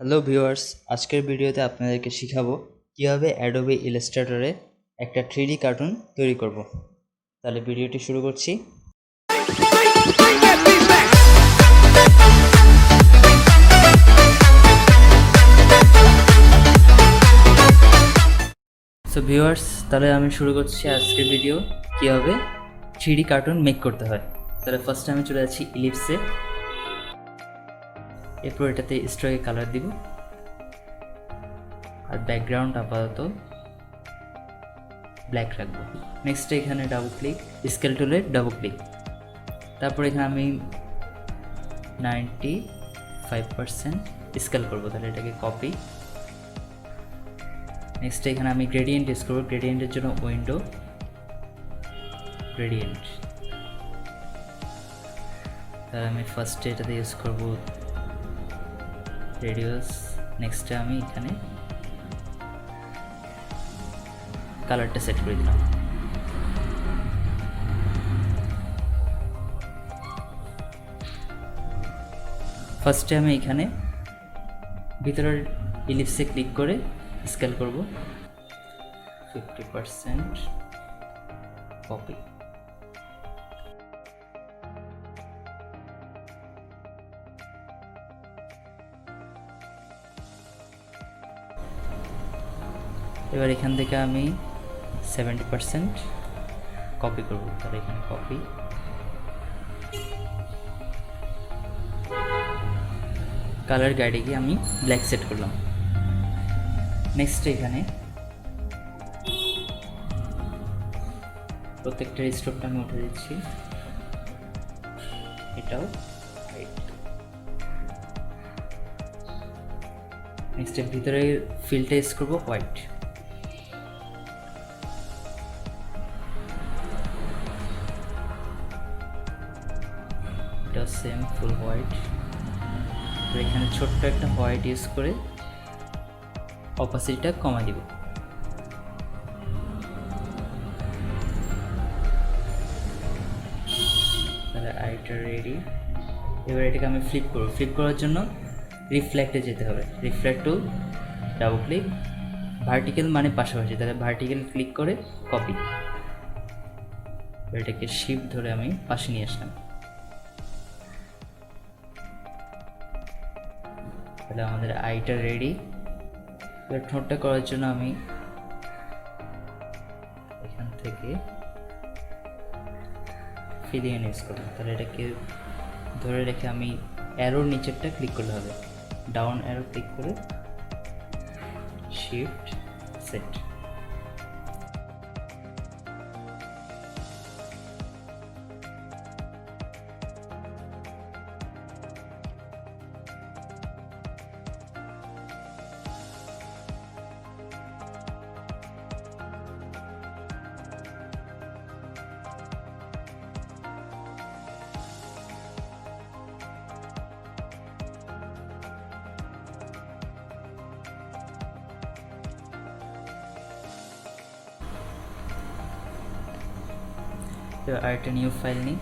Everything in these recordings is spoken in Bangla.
হ্যালো ভিউয়ার্স, আজকের ভিডিওতে আপনাদেরকে শিখাবো কিভাবে অ্যাডোবে ইলাস্ট্রেটরে একটা 3D কার্টুন তৈরি করব। তাহলে ভিডিওটি শুরু করছি। সো ভিউয়ার্স, তাহলে আমি শুরু করছি আজকের ভিডিও কিভাবে 3D কার্টুন মেক করতে হয়। তাহলে ফার্স্টে আমি চলে যাচ্ছি ইলিপসে, এরপর এটাতে স্ট্রোকে কালার দিব আর ব্যাকগ্রাউন্ড আপাতত ব্ল্যাক রাখবো। নেক্সট এখানে ডাবল ক্লিক, স্কেল টুলে ডাবল ক্লিক, তারপর এখানে আমি 95% স্কেল করবো। তাহলে এটাকে কপি। নেক্সট এখানে আমি গ্রেডিয়েন্ট ইউজ করবো। গ্রেডিয়েন্টের জন্য উইন্ডো, গ্রেডিয়েন্ট। তাহলে আমি ফার্স্টে এটাতে ইউজ করবো রেডিয়াস। নেক্সটে আমি এখানে কালারটা সেট করে দিলাম। ফার্স্টে আমি এখানে ভিতরের ইলিপসে ক্লিক করে স্কেল করব 50%, কপি। এবার এখান থেকে আমি 70% কপি করব। তাহলে এখানে কপি, কালার গাইডে গিয়ে আমি ব্ল্যাক সেট করলাম। নেক্সট এখানে প্রত্যেকটা স্ট্রোকটা আমি উঠে দিচ্ছি, এটাও হোয়াইট। নেক্সট এর ভিতরে ফিলটা ইউজ করবো হোয়াইট। এটা সেম ফুল হোয়াইট। এখানে ছোট্ট একটা হোয়াইট ইউজ করে অপাসিটিটা কমাই দিব। তাহলে আইটা রেডি। এবার এটাকে আমি ফ্লিপ করব। ফ্লিপ করার জন্য রিফ্লেক্টে যেতে হবে। রিফ্লেক্ট টুল, ডাবল ক্লিক, ভার্টিক্যাল মানে পাশাপাশি। তাহলে ভার্টিক্যাল ক্লিক করে কপি। এটাকে শিফট ধরে আমি পাশে নিয়ে আসলাম। তাহলে আমাদের আইটা রেডি। এবার ঠোঁটটা করার জন্য আমি এখান থেকে ফিলিং ইউজ করলাম। তাহলে এটাকে ধরে রেখে আমি অ্যারোর নিচেরটা ক্লিক করলে হবে। ডাউন অ্যারো ক্লিক করে শিফট সেট। এবার আরেকটা নিউ ফাইল নিই।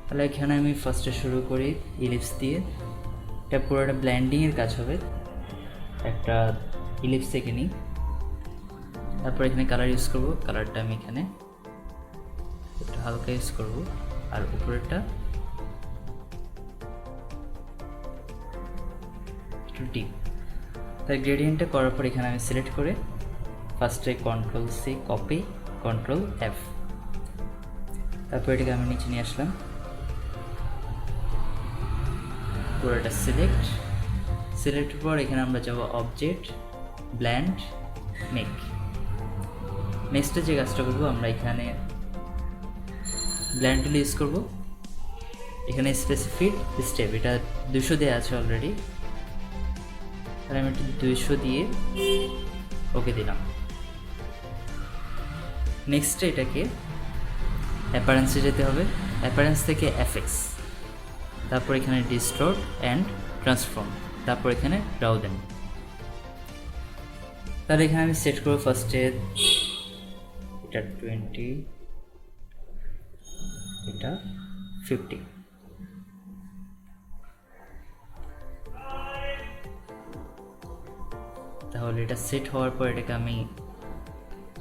তাহলে এখানে আমি ফার্স্টে শুরু করি ইলিপস দিয়ে। এটা পুরোটা ব্ল্যান্ডিংয়ের কাজ হবে। একটা ইলিপস থেকে নিই, তারপর এখানে কালার ইউজ করব। কালারটা আমি এখানে একটু হালকা ইউজ করব, আর উপরেরটা একটু ডিপ। তাই গ্রেডিয়েন্টটা করার পর এখানে আমি সিলেক্ট করে ফার্স্টে control C copy, control F, তারপর এটাকে আমি নিচে নিয়ে আসলাম। পুরোটা সিলেক্ট পর এখানে আমরা যাব অবজেক্ট, ব্ল্যান্ড, মেক। নেক্সটে যে কাজটা করবো, আমরা এখানে ব্ল্যান্ড টুল ইউজ করবো। এখানে স্পেসিফিক স্টেপ, এটা 200 দেওয়া আছে অলরেডি। তাহলে আমি একটু 200 দিয়ে ওকে দিলাম। নেক্সট এটাকে অ্যাপারেন্সে যেতে হবে, অ্যাপারেন্স থেকে এফএক্স, তারপর এখানে ডিস্টোর্ট অ্যান্ড ট্রান্সফর্ম, তারপর এখানে রাও দেন। তাহলে এখানে আমি সেট করবো ফার্স্টে এটা 20, এটা 50। তাহলে এটা সেট হওয়ার পর এটাকে আমি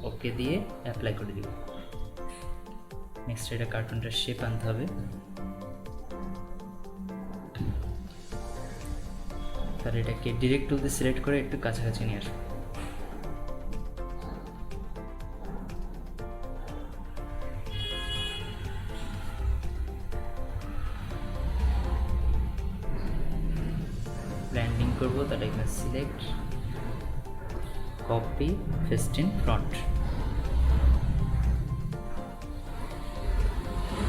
ওকে দিয়ে অ্যাপ্লাই করে দিব। নেক্সট এটা কার্টুনটার শেপ আনতে হবে। তাহলে এটাকে ডিরেক্ট টুল দিয়ে সিলেক্ট করে একটু কাছাকাছি নিয়ে আসবো। ব্লেন্ডিং করবো, তাহলে এখানে select, copy, paste in front,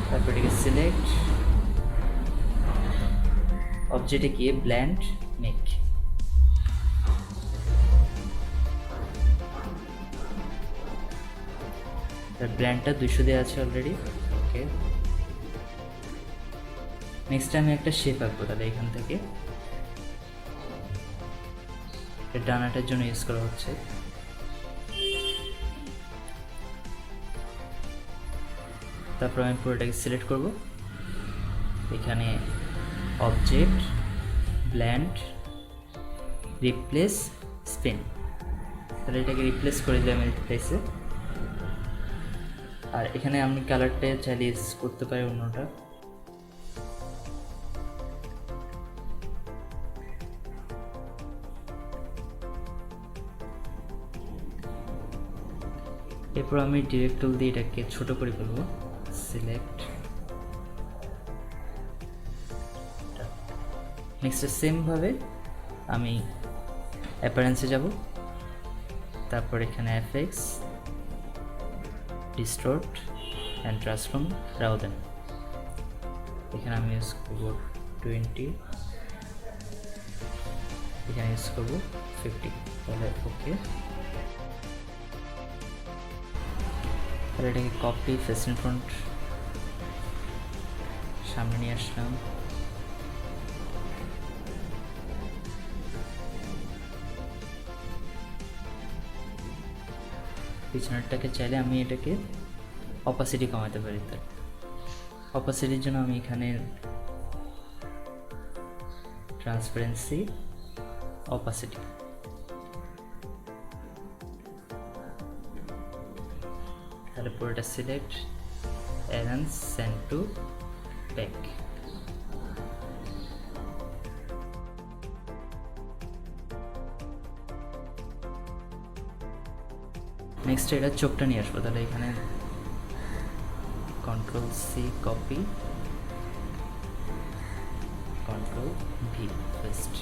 তারপর এটাকে সিলেক্ট, অবজেক্টে গিয়ে ব্লেন্ড, মেক। ব্ল্যান্ডটা 200 দেওয়া আছে অলরেডি। ওকে, নেক্সট আমি একটা শেপ আঁকবো। তাহলে এখান থেকে ডানাটার জন্য ইউজ করা হচ্ছে। তারপর আমি পুরোটাকে সিলেক্ট করব, এখানে অবজেক্ট, ব্ল্যান্ড, রিপ্লেস, স্পিন। তাহলে এটাকে রিপ্লেস করে দিলাম রিপ্লেসে। আর এখানে আমি কালারটা চাইলে ইউজ করতে পারি অন্যটা। এরপর আমি ডিরেক্ট টুল দিয়ে এটাকে ছোট করে ফেলবো, সিলেক্ট। নেক্সট সেম ভাবে আমি অ্যাপারেন্সে যাব, তারপর এখানে এফএক্স, ডিস্টোর্ট অ্যান্ড ট্রান্সফর্ম, রাও দেন। এখানে আমি ইউজ করবো 20, এখানে ইউজ করবো 50। তাহলে ওকে, তাহলে এটাকে কপি, পেস্ট ইন ফ্রন্ট, সামনে নিয়ে আসলাম। পিছনেরটাকে চাইলে আমি এটাকে অপাসিটি কমাতে পারি। তার অপাসিটির জন্য আমি এখানে ট্রান্সপারেন্সি, অপাসিটি, তাহলে পুরোটা select, arrange, send to back. Next এটা চোখটা নিয়ে আসবো। তাহলে এখানে control C, copy, control V, paste.